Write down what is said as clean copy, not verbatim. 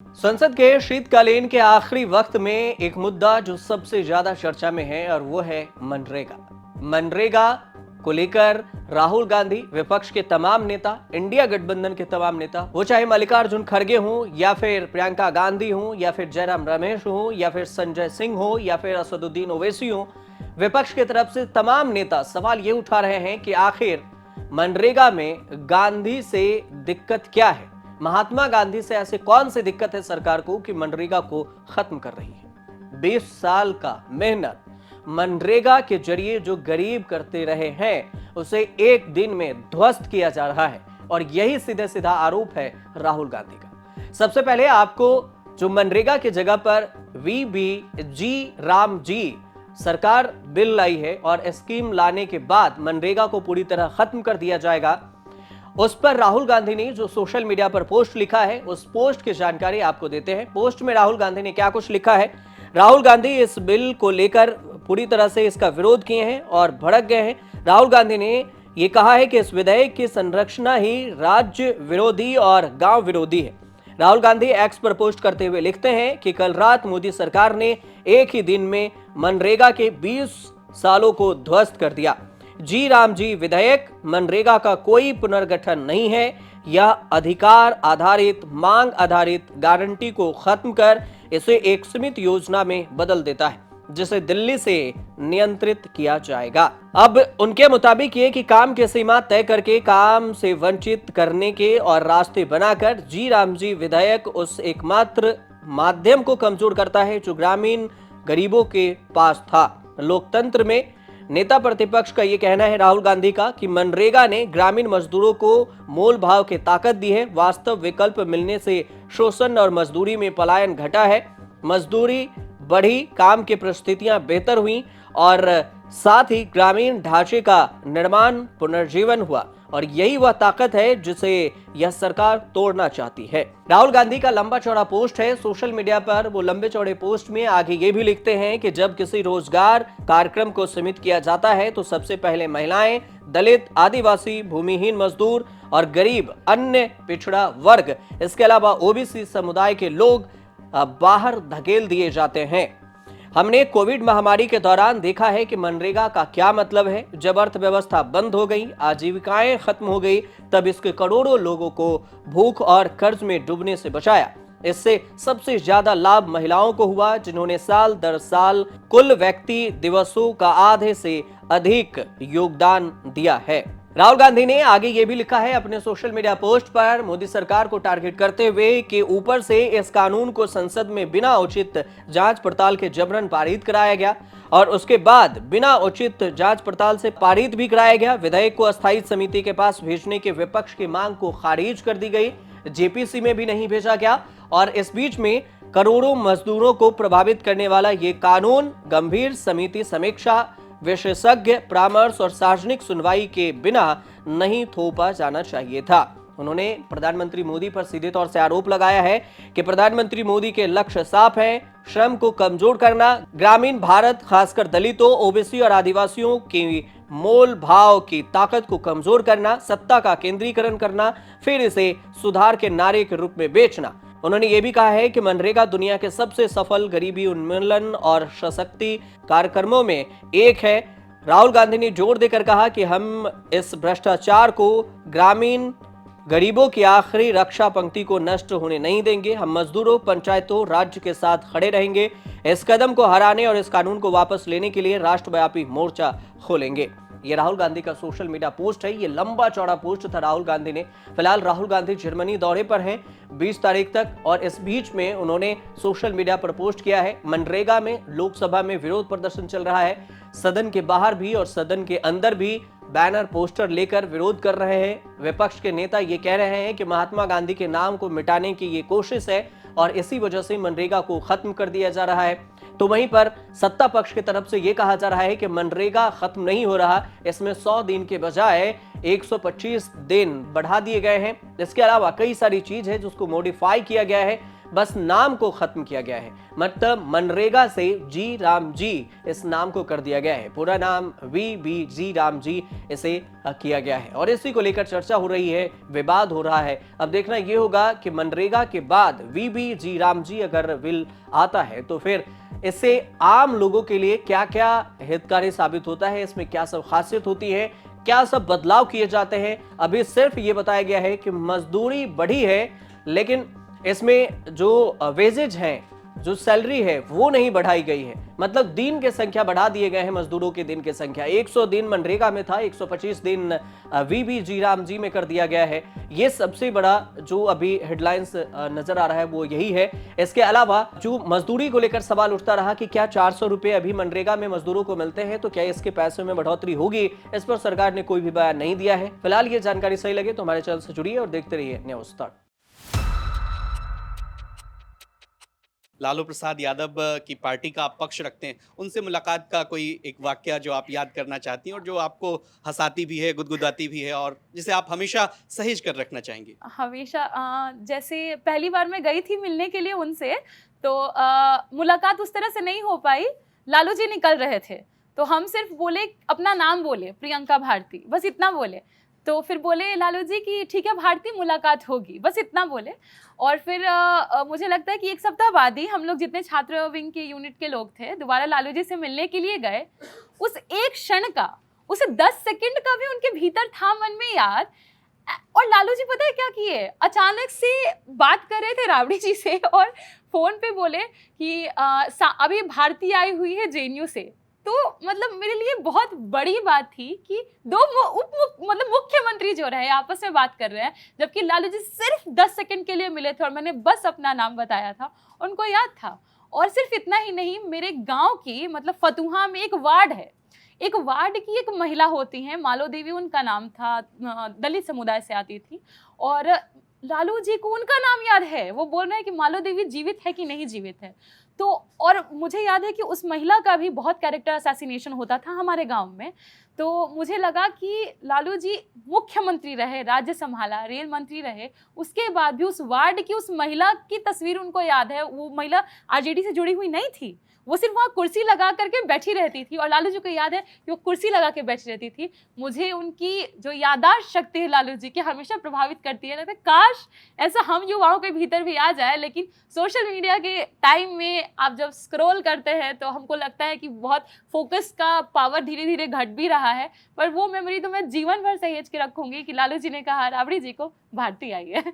संसद के शीतकालीन के आखिरी वक्त में एक मुद्दा जो सबसे ज्यादा चर्चा में है और वो है मनरेगा। मनरेगा को लेकर राहुल गांधी, विपक्ष के तमाम नेता, इंडिया गठबंधन के तमाम नेता, वो चाहे मल्लिकार्जुन खड़गे हों या फिर प्रियंका गांधी हों या फिर जयराम रमेश हों या फिर संजय सिंह हो या फिर असदुद्दीन ओवैसी हो, विपक्ष की तरफ से तमाम नेता सवाल ये उठा रहे हैं कि आखिर मनरेगा में गांधी से दिक्कत क्या है। महात्मा गांधी से ऐसे कौन सी दिक्कत है सरकार को कि मनरेगा को खत्म कर रही है। 20 साल का मेहनत मनरेगा के जरिए जो गरीब करते रहे हैं उसे एक दिन में ध्वस्त किया जा रहा है और यही सीधे सीधा आरोप है राहुल गांधी का। सबसे पहले आपको जो मनरेगा की जगह पर वीबीजी राम जी सरकार बिल लाई है और स्कीम लाने के बाद मनरेगा को पूरी तरह खत्म कर दिया जाएगा, उस पर राहुल गांधी ने जो सोशल मीडिया पर पोस्ट लिखा है उस पोस्ट की जानकारी आपको देते हैं। पोस्ट में राहुल गांधी ने क्या कुछ लिखा है। राहुल गांधी इस बिल को लेकर पूरी तरह से इसका विरोध किए हैं और भड़क गए हैं। राहुल गांधी ने यह कहा है कि इस विधेयक की संरचना ही राज्य विरोधी और गांव विरोधी है। राहुल गांधी एक्स पर पोस्ट करते हुए लिखते हैं कि कल रात मोदी सरकार ने एक ही दिन में मनरेगा के 20 सालों को ध्वस्त कर दिया। जी राम जी विधेयक मनरेगा का कोई पुनर्गठन नहीं है। यह अधिकार आधारित, मांग आधारित गारंटी को खत्म कर इसे एक सीमित योजना में बदल देता है जिसे दिल्ली से नियंत्रित किया जाएगा। अब उनके मुताबिक ये कि काम की सीमा तय करके काम से वंचित करने के और रास्ते बनाकर जी राम जी विधेयक उस एकमात्र माध्यम को कमजोर करता है जो ग्रामीण गरीबों के पास था। लोकतंत्र में नेता प्रतिपक्ष का यह कहना है राहुल गांधी का कि मनरेगा ने ग्रामीण मजदूरों को मोल भाव की ताकत दी है। वास्तव विकल्प मिलने से शोषण और मजदूरी में पलायन घटा है। मजदूरी बढ़ी, काम की परिस्थितियां बेहतर हुई और साथ ही ग्रामीण ढांचे का निर्माण, पुनर्जीवन हुआ और यही वह ताकत है जिसे यह सरकार तोड़ना चाहती है। राहुल गांधी का लंबा चौड़ा पोस्ट है सोशल मीडिया पर। वो लंबे चौड़े पोस्ट में आगे ये भी लिखते हैं कि जब किसी रोजगार कार्यक्रम को सीमित किया जाता है तो सबसे पहले महिलाएं, दलित, आदिवासी, भूमिहीन मजदूर और गरीब अन्य पिछड़ा वर्ग, इसके अलावा ओबीसी समुदाय के लोग बाहर धकेल दिए जाते हैं। हमने कोविड महामारी के दौरान देखा है कि मनरेगा का क्या मतलब है। जब अर्थव्यवस्था बंद हो गई, आजीविकाएं खत्म हो गई, तब इसके करोड़ों लोगों को भूख और कर्ज में डूबने से बचाया। इससे सबसे ज्यादा लाभ महिलाओं को हुआ जिन्होंने साल दर साल कुल व्यक्ति दिवसों का आधे से अधिक योगदान दिया है। राहुल गांधी ने आगे ये भी लिखा है अपने सोशल मीडिया पोस्ट पर मोदी सरकार को टारगेट करते हुए कि ऊपर से इस कानून को संसद में बिना उचित जांच पड़ताल के जबरन पारित कराया गया और उसके बाद बिना उचित जांच पड़ताल से पारित भी कराया गया। विधेयक को अस्थायी समिति के पास भेजने के विपक्ष की मांग को खारिज कर दी गई, जेपीसी में भी नहीं भेजा गया और इस बीच में करोड़ों मजदूरों को प्रभावित करने वाला ये कानून गंभीर समिति समीक्षा, विशेषज्ञ परामर्श और सार्वजनिक सुनवाई के बिना नहीं थोपा जाना चाहिए था। उन्होंने प्रधानमंत्री मोदी पर सीधे तौर से आरोप लगाया है कि प्रधानमंत्री मोदी के लक्ष्य साफ है, श्रम को कमजोर करना, ग्रामीण भारत खासकर दलितों, ओबीसी और आदिवासियों की मोल भाव की ताकत को कमजोर करना, सत्ता का केंद्रीकरण करना, फिर इसे सुधार के नारे के रूप में बेचना। उन्होंने ये भी कहा है कि मनरेगा दुनिया के सबसे सफल गरीबी उन्मूलन और सशक्ति कार्यक्रमों में एक है। राहुल गांधी ने जोर देकर कहा कि हम इस भ्रष्टाचार को, ग्रामीण गरीबों की आखिरी रक्षा पंक्ति को नष्ट होने नहीं देंगे। हम मजदूरों, पंचायतों, राज्य के साथ खड़े रहेंगे। इस कदम को हराने और इस कानून को वापस लेने के लिए राष्ट्रव्यापी मोर्चा खोलेंगे। ये राहुल गांधी का सोशल मीडिया पोस्ट है। ये लंबा चौड़ा पोस्ट था राहुल गांधी ने। फिलहाल राहुल गांधी जर्मनी दौरे पर हैं 20 तारीख तक और इस बीच में उन्होंने सोशल मीडिया पर पोस्ट किया है। मनरेगा में लोकसभा में विरोध प्रदर्शन चल रहा है, सदन के बाहर भी और सदन के अंदर भी बैनर पोस्टर लेकर विरोध कर रहे हैं। विपक्ष के नेता ये कह रहे हैं कि महात्मा गांधी के नाम को मिटाने की ये कोशिश है और इसी वजह से मनरेगा को खत्म कर दिया जा रहा है। तो वहीं पर सत्ता पक्ष की तरफ से यह कहा जा रहा है कि मनरेगा खत्म नहीं हो रहा, इसमें 100 दिन के बजाय 125 दिन बढ़ा दिए गए हैं। इसके अलावा कई सारी चीज है जिसको मॉडिफाई किया गया है। बस नाम को खत्म किया गया है। मतलब मनरेगा से जी राम जी इस नाम को कर दिया गया है, पूरा नाम वी जी राम जी इसे किया गया है और इसी को लेकर चर्चा हो रही है, विवाद हो रहा है। अब देखना यह होगा कि मनरेगा के बाद वी जी राम जी अगर बिल आता है तो फिर इससे आम लोगों के लिए क्या क्या हितकारी साबित होता है, इसमें क्या सब खासियत होती है, क्या सब बदलाव किए जाते हैं। अभी सिर्फ ये बताया गया है कि मजदूरी बढ़ी है, लेकिन इसमें जो वेजेज हैं, जो सैलरी है वो नहीं बढ़ाई गई है। मतलब दिन की संख्या बढ़ा दिए गए हैं, मजदूरों के दिन की संख्या 100 दिन मनरेगा में था, 125 दिन वी जी राम जी में कर दिया गया है। ये सबसे बड़ा जो अभी हेडलाइंस नजर आ रहा है वो यही है। इसके अलावा जो मजदूरी को लेकर सवाल उठता रहा कि क्या 400 रुपए अभी मनरेगा में मजदूरों को मिलते हैं, तो क्या इसके पैसों में बढ़ोतरी होगी, इस पर सरकार ने कोई भी बयान नहीं दिया है। फिलहाल ये जानकारी सही लगे तो हमारे चैनल से जुड़िए और देखते रहिए न्यूज़ तक। लालू प्रसाद यादव की पार्टी का आप पक्ष रखते हैं, उनसे मुलाकात का कोई एक वाकया जो आप याद करना चाहती हैं और जो आपको हंसाती भी है, गुदगुदाती भी है और जिसे आप हमेशा सहेज कर रखना चाहेंगी? हमेशा जैसे पहली बार मैं गई थी मिलने के लिए उनसे, तो मुलाकात उस तरह से नहीं हो पाई। लालू जी निकल रहे थे तो हम सिर्फ बोले, अपना नाम बोले प्रियंका भारती, बस इतना बोले। तो फिर बोले लालू जी कि ठीक है भारती मुलाकात होगी, बस इतना बोले। और फिर मुझे लगता है कि एक सप्ताह बाद ही हम लोग जितने छात्र विंग के यूनिट के लोग थे दोबारा लालू जी से मिलने के लिए गए। उस एक क्षण का, उसे 10 सेकंड का भी उनके भीतर था मन में याद। और लालू जी पता है क्या किए, अचानक से बात कर रहे थे राबड़ी जी से और फोन पे बोले कि अभी भारती आई हुई है जेएनयू से। तो मतलब मेरे लिए बहुत बड़ी बात थी कि दो मतलब मुख्यमंत्री जो रहे आपस में बात कर रहे हैं, जबकि लालू जी सिर्फ 10 सेकंड के लिए मिले थे और मैंने बस अपना नाम बताया था, उनको याद था। और सिर्फ इतना ही नहीं, मेरे गांव की मतलब फतुहा में एक वार्ड है, एक वार्ड की एक महिला होती हैं, मालो देवी उनका नाम था, दलित समुदाय से आती थी। और लालू जी को उनका नाम याद है, वो बोल रहे हैं कि मालो देवी जीवित है कि नहीं जीवित है। तो और मुझे याद है कि उस महिला का भी बहुत कैरेक्टर असैसिनेशन होता था हमारे गांव में। तो मुझे लगा कि लालू जी मुख्यमंत्री रहे, राज्य संभाला, रेल मंत्री रहे, उसके बाद भी उस वार्ड की उस महिला की तस्वीर उनको याद है। वो महिला आरजेडी से जुड़ी हुई नहीं थी, वो सिर्फ वहाँ कुर्सी लगा करके बैठी रहती थी और लालू जी को याद है कि वो कुर्सी लगा के बैठी रहती थी। मुझे उनकी जो याददाश्त शक्ति है लालू जी की हमेशा प्रभावित करती है। लगता है काश ऐसा हम युवाओं के भीतर भी आ जाए, लेकिन सोशल मीडिया के टाइम में आप जब स्क्रॉल करते हैं तो हमको लगता है कि बहुत फोकस का पावर धीरे धीरे घट भी रहा है। पर वो मेमोरी तो मैं जीवन भर सहेज के रखूंगी कि लालू जी ने कहा राबड़ी जी को भारती आई है।